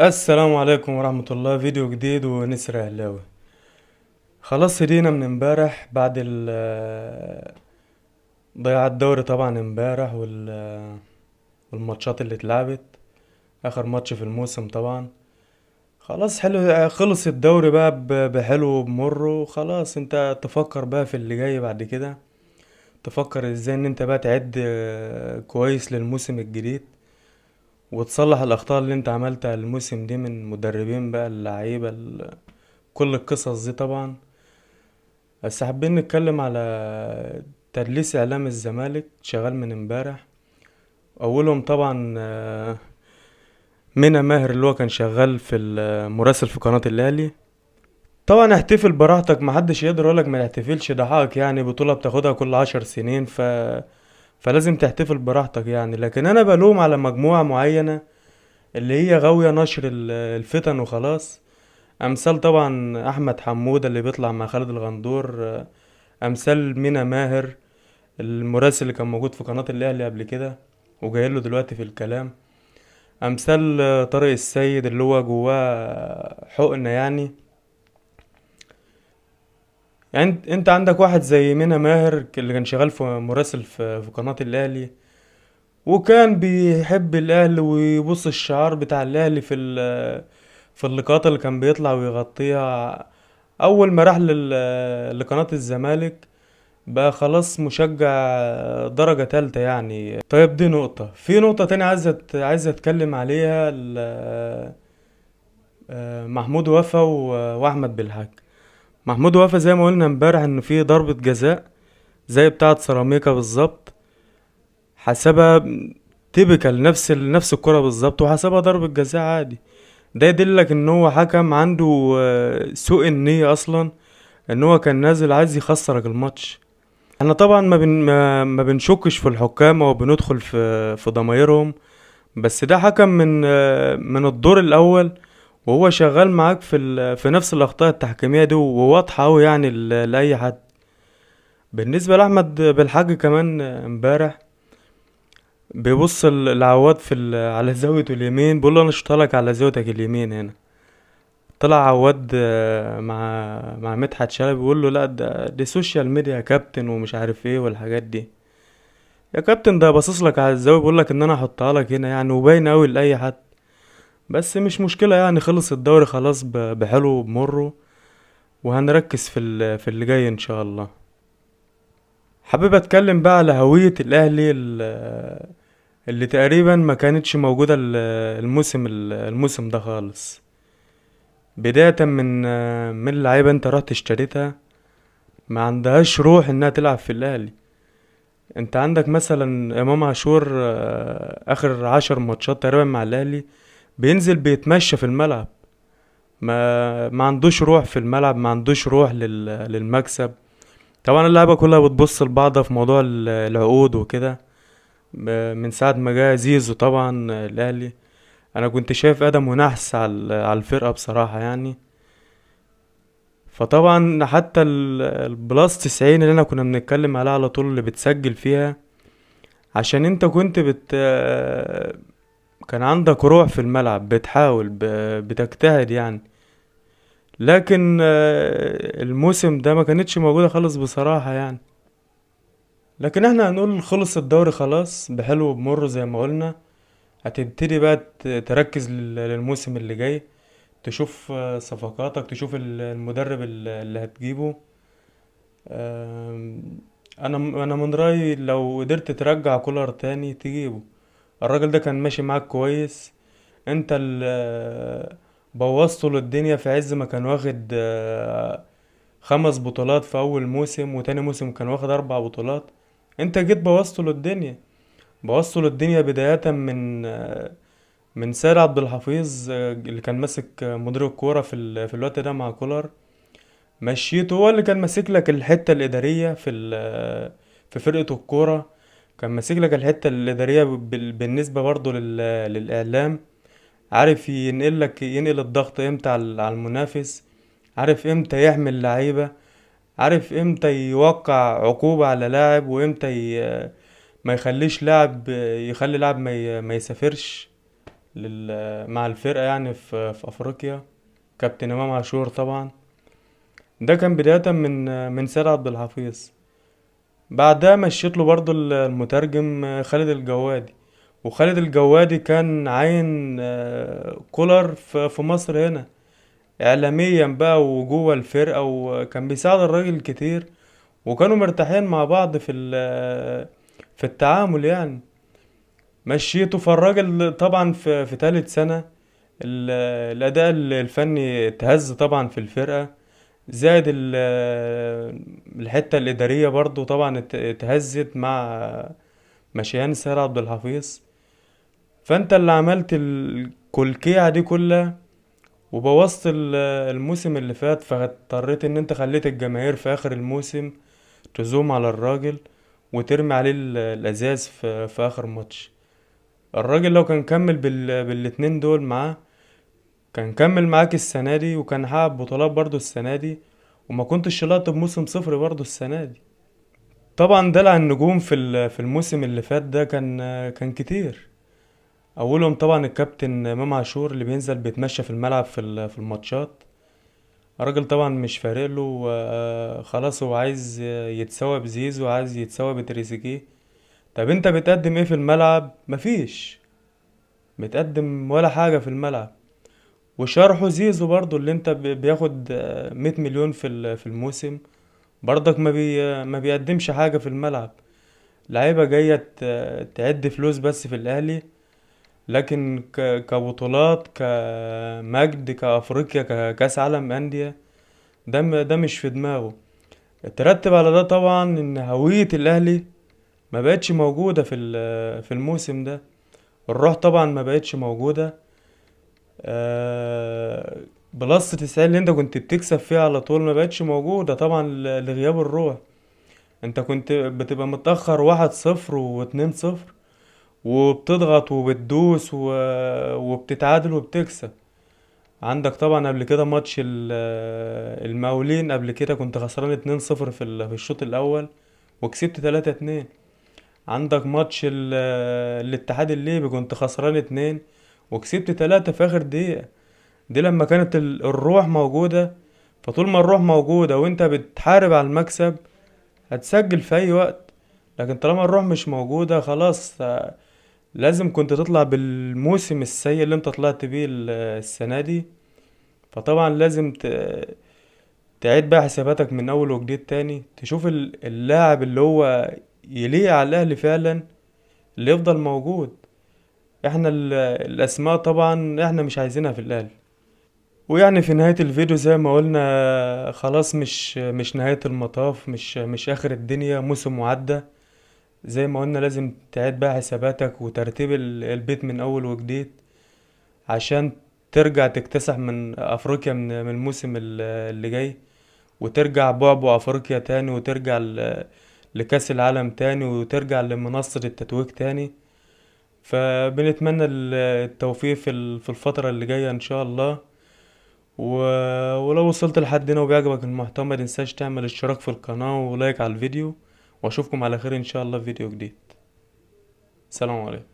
السلام عليكم ورحمة الله. فيديو جديد ونسر أهلاوي. خلاص هدينا من امبارح بعد ضياع الدوري طبعا امبارح والماتشات اللي اتلعبت. آخر ماتش في الموسم طبعا. خلاص حلو، خلص الدوري بقى بحلو وبمره. خلاص انت تفكر بقى في اللي جاي بعد كده. تفكر ازاي ان انت بقى تعد كويس للموسم الجديد، وتصلح الأخطاء اللي انت عملتها الموسم دي من مدربين بقى اللعيبة كل القصص دي طبعا. بس حابين نتكلم على تدليس اعلام الزمالك شغال من امبارح. اولهم طبعا منى ماهر اللي هو كان شغال في المراسل في قناة الاهلي. طبعا احتفل براحتك، محدش يقدر يقولك ما تحتفلش، ده حقك يعني، بطولة بتاخدها كل 10 سنين فلازم تحتفل براحتك يعني. لكن انا بلوم على مجموعة معينة اللي هي غاوية نشر الفتن وخلاص. امثال طبعا احمد حمودة اللي بيطلع مع خالد الغندور، امثال منى ماهر المراسل اللي كان موجود في قناة الأهلي قبل كده وجاي له دلوقتي في الكلام. أمثال طارق السيد اللي هو جواه حقنة يعني. يعني انت عندك واحد زي منى ماهر اللي كان شغال في مراسل في قناة الأهلي، وكان بيحب الأهلي ويبص الشعار بتاع الأهلي في اللقاءات اللي كان بيطلع ويغطيها. أول ما راح لقناة الزمالك بقى خلاص مشجع درجة تالتة يعني. طيب دي نقطة. في نقطة تانية عايز اتكلم عليها محمود وفا واحمد بالحاج. محمود وفا زي ما قلنا امبارح انه في ضربة جزاء زي بتاعة سيراميكا بالظبط، حسبها تيبيكال نفس الكرة بالظبط، وحسبها ضربة جزاء عادي. ده يدلك ان هو حكم عنده سوء النية اصلا، ان هو كان نازل عايز يخسرك الماتش. احنا طبعا ما بنشكش في الحكام او بندخل في ضمايرهم، بس ده حكم من الدور الاول، وهو شغال معاك في نفس الاخطاء التحكيميه دي وواضحه قوي يعني لاي حد. بالنسبه لاحمد بالحاج كمان امبارح بيبص العواد على زاويه اليمين، بيقول له انا شوطها لك على زاويتك اليمين هنا. طلع عواد مع مدحت شلبي بيقول له لا، دي سوشيال ميديا يا كابتن ومش عارف ايه والحاجات دي. يا كابتن ده باصص لك على الزاويه بيقول لك ان انا احطها لك هنا يعني، وباين قوي لاي حد. بس مش مشكله يعني، خلص الدوري خلاص بحلو وبمره، وهنركز في اللي جاي ان شاء الله. حابب اتكلم بقى على هويه الاهلي اللي تقريبا ما كانتش موجوده الموسم ده خالص. بدايه من اللعيبه انت رحت اشتريتها ما عندهاش روح انها تلعب في الاهلي. انت عندك مثلا امام عاشور، اخر 10 ماتشات تقريبا مع الاهلي بينزل بيتمشى في الملعب. ما عندوش روح في الملعب، ما عندوش روح للمكسب. طبعا اللعبة كلها بتبص لبعضها في موضوع العقود وكده. من ساعة ما جه زيزو طبعا الاهلي، انا كنت شايف ادم ونحس على الفرقة بصراحة يعني. فطبعا حتى البلاس 90 اللي انا كنا بنتكلم عليها على طول اللي بتسجل فيها، عشان انت كنت كان عندك روح في الملعب، بتحاول بتجتهد يعني. لكن الموسم ده ما كانتش موجودة خالص بصراحة يعني. لكن احنا هنقول خلص الدوري خلاص بحلو وبمر زي ما قلنا. هتبتدي بقى تركز للموسم اللي جاي، تشوف صفقاتك، تشوف المدرب اللي هتجيبه. آم، انا من رأيي لو قدرت ترجع كولر تاني تجيبه. الراجل ده كان ماشي معاك كويس. انت بوظته للدنيا في عز ما كان واخد 5 بطولات في اول موسم، وتاني موسم كان واخد 4 بطولات. انت جيت بوظته للدنيا، بوظته للدنيا بداية من سيد عبد الحفيظ، اللي كان ماسك مدير الكورة في الوقت ده مع كولر. مشيته، هو اللي كان ماسك لك الحتة الإدارية في فرقة الكورة. كان ماسك لك الحتة الإدارية بالنسبة برضه للإعلام. عارف ينقل الضغط امتى على المنافس، عارف امتى يحمل لعيبة، عارف امتى يوقع عقوبة على لاعب، وامتى ما يخليش لاعب، يخلي لاعب ما يسافرش. مع الفرقة يعني في افريقيا. كابتن امام عاشور طبعا. ده كان بداية من سيد عبد الحفيظ. بعدها مشيت له برضو المترجم خالد الجوادي. وخالد الجوادي كان عين كولر في مصر هنا، اعلاميا بقى وجوه الفرقة، وكان بيساعد الراجل كتير. وكانوا مرتاحين مع بعض في التعامل يعني. مشيته، فالراجل طبعا في تالت سنة ال- الأداء الفني اتهز طبعا في الفرقة. زائد الحتة الإدارية برضو طبعا اتهزت مع مشيان سير عبد الحفيظ. فانت اللي عملت الكلكيعة دي كلها، وبوظت الموسم اللي فات، فاضطريت ان انت خليت الجماهير في اخر الموسم تزوم على الراجل وترمي عليه الازاز في اخر ماتش. الراجل لو كان كمل بالاتنين دول معاه، كان كمل معاك السنة دي وكان حقق بطولات برضو السنة دي، وما كنتش طلعت بموسم صفر برضو السنة دي. طبعا دلع النجوم في الموسم اللي فات ده كان كتير. اولهم طبعا الكابتن امام عاشور اللي بينزل بيتمشى في الملعب في الماتشات. الراجل طبعا مش فارق له، خلاص هو عايز يتساوى بزيزو، عايز يتساوى بتريزيجيه. طب انت بتقدم ايه في الملعب؟ مفيش. بتقدم ولا حاجة في الملعب. وشرحه زيزو برضو اللي انت بياخد 100 مليون في الموسم، برضك ما بيقدمش حاجة في الملعب. لعيبة جاية تعد فلوس بس في الأهلي، لكن كبطولات، كمجد، كأفريقيا، ككأس عالم أندية، ده مش في دماغه. ترتب على ده طبعا ان هوية الاهلي ما بقتش موجودة في الموسم ده. الروح طبعا ما بقتش موجودة. بلس 90 اللي انت كنت بتكسب فيها على طول ما بقتش موجودة طبعا لغياب الروح. انت كنت بتبقى متأخر 1-0 و2-0، وبتضغط وبتدوس وبتتعادل وبتكسب. عندك طبعا قبل كده ماتش المقاولين، قبل كده كنت خسران 2-0 في الشوط الاول وكسبت 3-2. عندك ماتش الاتحاد الليبي كنت خسران 2 وكسبت 3 في اخر دقيقة. دي لما كانت الروح موجودة. فطول ما الروح موجودة وانت بتحارب على المكسب، هتسجل في اي وقت. لكن طالما الروح مش موجودة خلاص، لازم كنت تطلع بالموسم السيء اللي انت طلعت بيه السنة دي. فطبعا لازم تعيد بقى حساباتك من اول وجديد تاني، تشوف اللاعب اللي هو يليق على الاهلي فعلا، اللي يفضل موجود. احنا الاسماء طبعا احنا مش عايزينها في الاهلي. ويعني في نهاية الفيديو زي ما قلنا، خلاص مش نهاية المطاف، مش اخر الدنيا، موسم معدى. زي ما قلنا لازم تعيد بقى حساباتك وترتيب البيت من اول وجديد، عشان ترجع تكتسح من افريقيا من الموسم اللي جاي، وترجع بعبع افريقيا تاني، وترجع لكأس العالم تاني، وترجع لمنصة التتويج تاني. فبنتمنى التوفيق في الفترة اللي جاية ان شاء الله. و... ولو وصلت لحد هنا وبيعجبك المحتوى، ما تنساش تعمل اشتراك في القناة ولايك على الفيديو. واشوفكم على خير ان شاء الله في فيديو جديد. سلام عليكم.